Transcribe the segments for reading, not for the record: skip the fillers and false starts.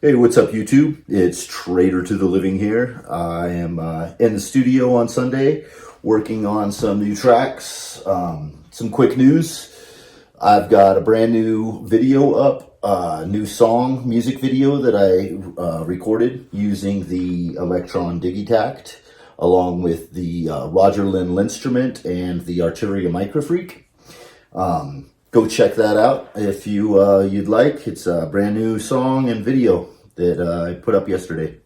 Hey, what's up, YouTube? It's Trader to the Living here. I am in the studio on Sunday working on some new tracks. Some quick news. I've got a brand new video up, new song, music video that I recorded using the Elektron Digitact, along with the Roger Lynn Linstrument and the Arturia Microfreak. Go check that out if you'd like. It's a brand new song and video that I put up yesterday.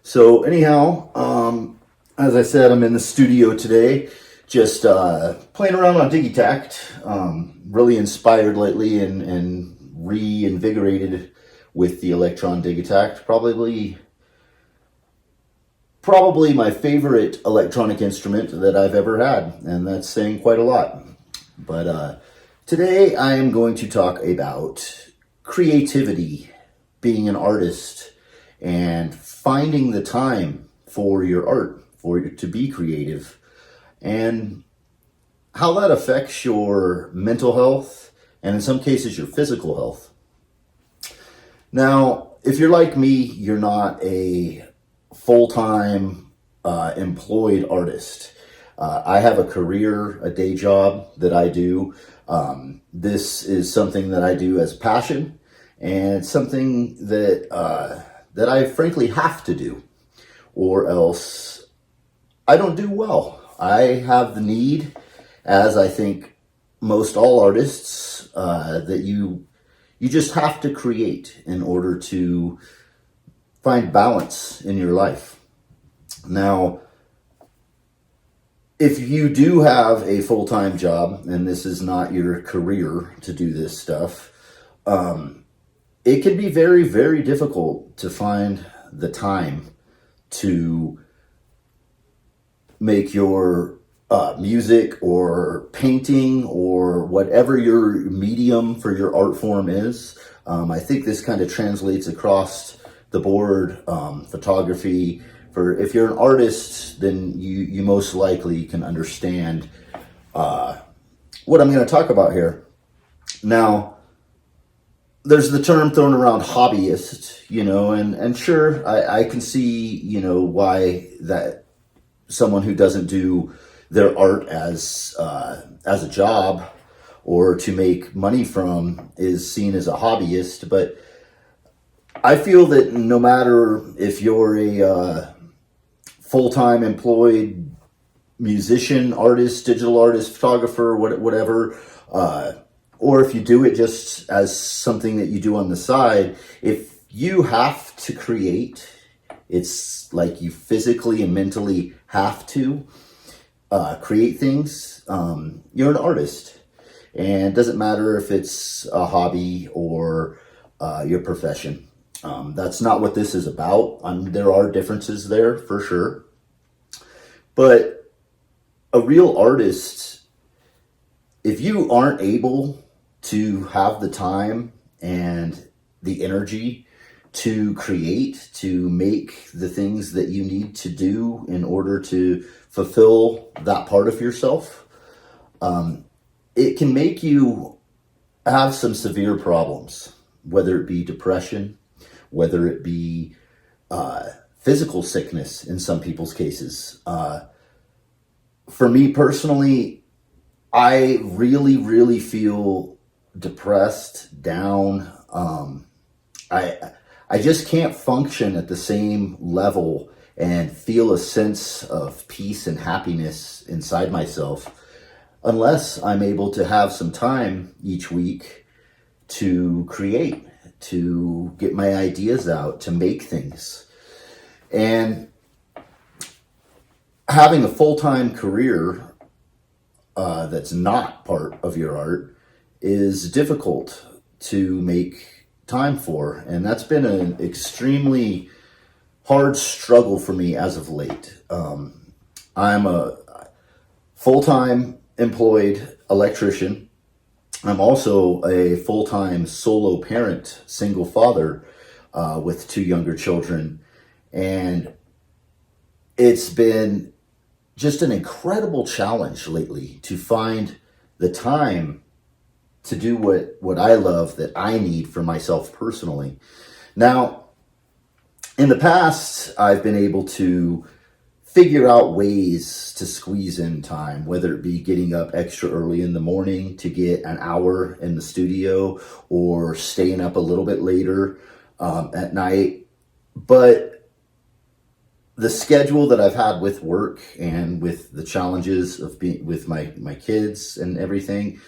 So anyhow, as I said, I'm in the studio today, just playing around on Digitact. Really inspired lately and reinvigorated with the Elektron Digitact. Probably my favorite electronic instrument that I've ever had, and that's saying quite a lot. But today I am going to talk about creativity, being an artist, and finding the time for your art, to be creative, and how that affects your mental health and in some cases your physical health. Now, if you're like me, you're not a full-time employed artist. I have a career, a day job that I do. This is something that I do as passion, and it's something that that I frankly have to do, or else I don't do well. I have the need, as I think most all artists, that you just have to create in order to find balance in your life. Now, if you do have a full-time job and this is not your career to do this stuff, it can be very, very difficult to find the time to make your music or painting or whatever your medium for your art form is. I think this kind of translates across the board. Photography, if you're an artist, then you most likely can understand what I'm going to talk about here. Now, there's the term thrown around, hobbyist, and sure, I can see, why that someone who doesn't do their art as a job or to make money from is seen as a hobbyist. But I feel that no matter if you're a full-time employed musician, artist, digital artist, photographer, whatever, or if you do it just as something that you do on the side, if you have to create, it's like you physically and mentally have to create things, you're an artist. And it doesn't matter if it's a hobby or your profession. That's not what this is about. There are differences there for sure. But a real artist, if you aren't able to have the time and the energy to create, to make the things that you need to do in order to fulfill that part of yourself, it can make you have some severe problems, whether it be depression, whether it be physical sickness in some people's cases. For me personally, I really, really feel depressed, down. I just can't function at the same level and feel a sense of peace and happiness inside myself unless I'm able to have some time each week to create, to get my ideas out, to make things. And having a full-time career that's not part of your art is difficult to make time for. And that's been an extremely hard struggle for me as of late. I'm a full-time employed electrician. I'm also a full-time solo parent, single father with 2 younger children. And it's been just an incredible challenge lately to find the time to do what I love, that I need for myself personally. Now, in the past, I've been able to figure out ways to squeeze in time, whether it be getting up extra early in the morning to get an hour in the studio or staying up a little bit later at night. But the schedule that I've had with work and with the challenges of being with my kids and everything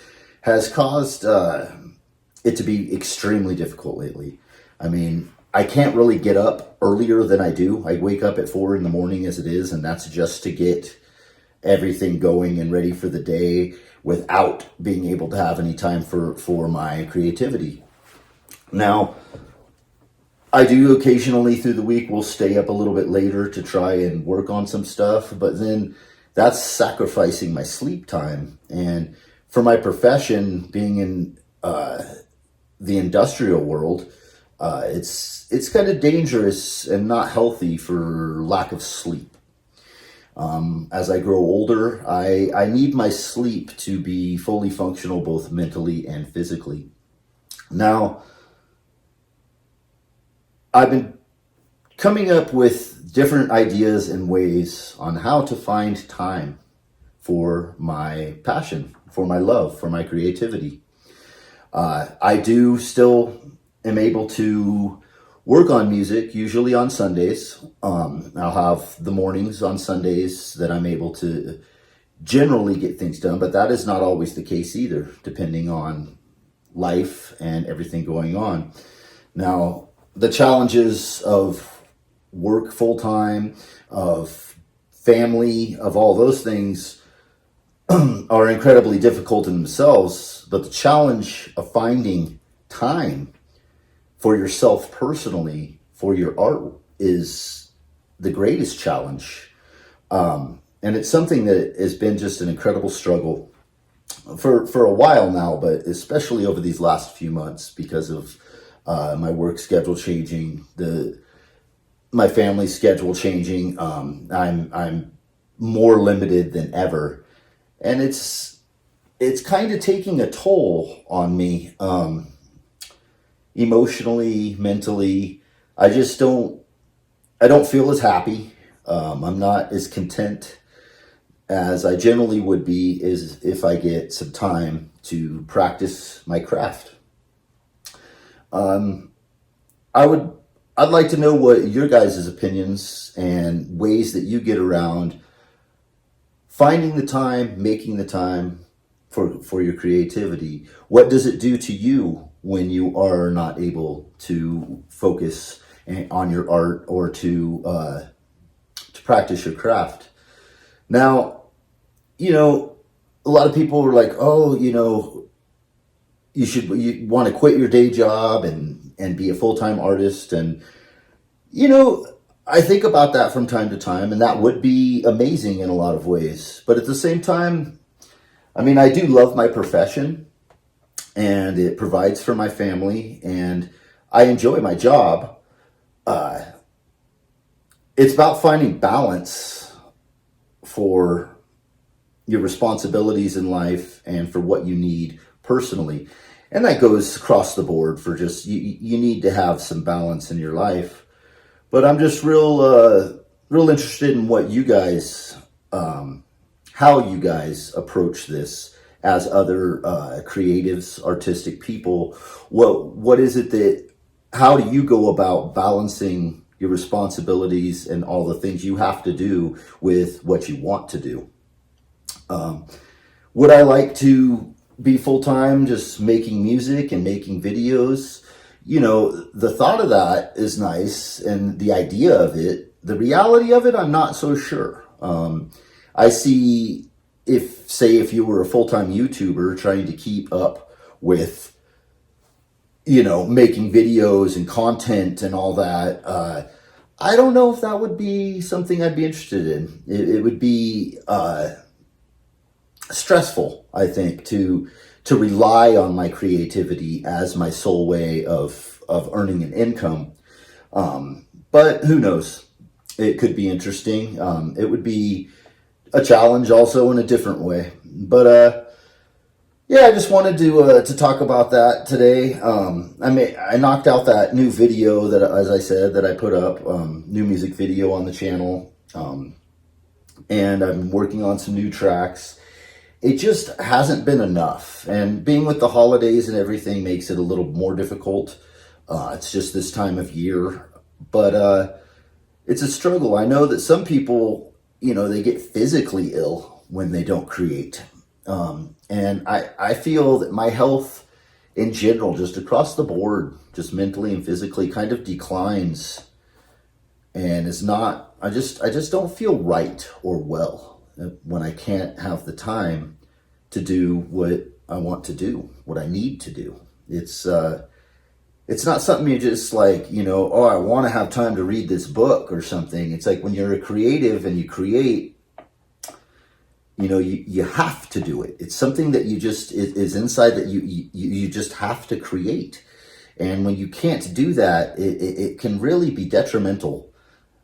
has caused it to be extremely difficult lately. I mean, I can't really get up earlier than I do. I wake up at 4 in the morning as it is, and that's just to get everything going and ready for the day without being able to have any time for my creativity. Now, I do occasionally through the week will stay up a little bit later to try and work on some stuff, but then that's sacrificing my sleep time. And for my profession, being in the industrial world, it's kind of dangerous and not healthy for lack of sleep. As I grow older, I need my sleep to be fully functional, both mentally and physically. Now, I've been coming up with different ideas and ways on how to find time for my passion, for my love, for my creativity. I do still am able to work on music, usually on Sundays. I'll have the mornings on Sundays that I'm able to generally get things done, but that is not always the case either, depending on life and everything going on. Now, the challenges of work full time, of family, of all those things are incredibly difficult in themselves, but the challenge of finding time for yourself personally, for your art, is the greatest challenge. And it's something that has been just an incredible struggle for a while now, but especially over these last few months because of my work schedule changing, my family schedule changing. I'm more limited than ever, and it's kind of taking a toll on me, emotionally, mentally. I don't feel as happy. I'm not as content as I generally would be is if I get some time to practice my craft. I'd like to know what your guys' opinions and ways that you get around finding the time, making the time for your creativity. What does it do to you when you are not able to focus on your art or to practice your craft? Now, a lot of people are like, oh, you want to quit your day job and be a full-time artist. And, I think about that from time to time, and that would be amazing in a lot of ways. But at the same time, I mean, I do love my profession and it provides for my family and I enjoy my job. It's about finding balance for your responsibilities in life and for what you need personally. And that goes across the board for just, you need to have some balance in your life. But I'm just real interested in what you guys, how you guys approach this as other creatives, artistic people. What is it that, how do you go about balancing your responsibilities and all the things you have to do with what you want to do? Would I like to be full-time just making music and making videos? The thought of that is nice and the idea of it. The reality of it, I'm not so sure. I see if you were a full-time YouTuber trying to keep up with, making videos and content and all that, I don't know if that would be something I'd be interested in. It would be stressful, I think, to rely on my creativity as my sole way of earning an income. But who knows? It could be interesting. It would be a challenge also in a different way. But Yeah, I just wanted to talk about that today. I knocked out that new video that, as I said, that I put up, new music video on the channel, and I'm working on some new tracks. It just hasn't been enough, and being with the holidays and everything makes it a little more difficult. It's just this time of year, but it's a struggle. I know that some people, they get physically ill when they don't create. And I feel that my health in general, just across the board, just mentally and physically, kind of declines and is not, I just don't feel right or well when I can't have the time to do what I want to do, what I need to do. It's not something you just like, oh, I want to have time to read this book or something. It's like when you're a creative and you create, you have to do it. It's something that you just is inside that you just have to create. And when you can't do that, it can really be detrimental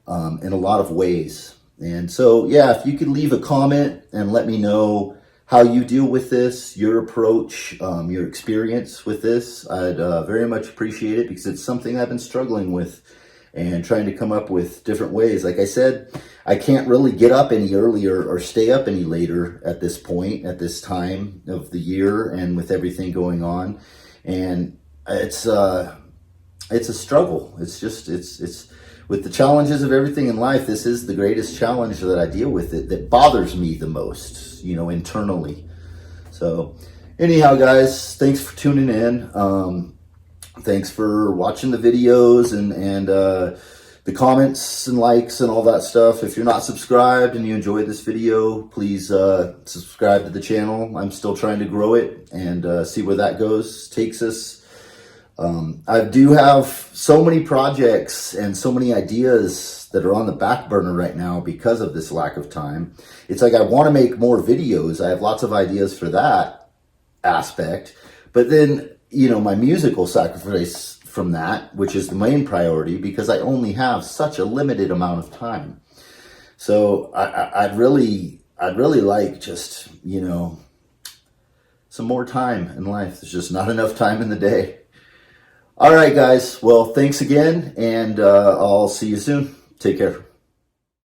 in a lot of ways. And so, yeah, if you could leave a comment and let me know how you deal with this, your approach, your experience with this, I'd very much appreciate it, because it's something I've been struggling with and trying to come up with different ways. Like I said, I can't really get up any earlier or stay up any later at this point, at this time of the year, and with everything going on. And it's a struggle. It's with the challenges of everything in life, this is the greatest challenge that I deal with, it that bothers me the most, internally. So anyhow, guys, thanks for tuning in. Thanks for watching the videos and the comments and likes and all that stuff. If you're not subscribed and you enjoyed this video, please subscribe to the channel. I'm still trying to grow it and see where that takes us. I do have so many projects and so many ideas that are on the back burner right now because of this lack of time. It's like I want to make more videos. I have lots of ideas for that aspect. But then, my music will sacrifice from that, which is the main priority, because I only have such a limited amount of time. So I'd really like just, some more time in life. There's just not enough time in the day. All right, guys. Well, thanks again, and I'll see you soon. Take care.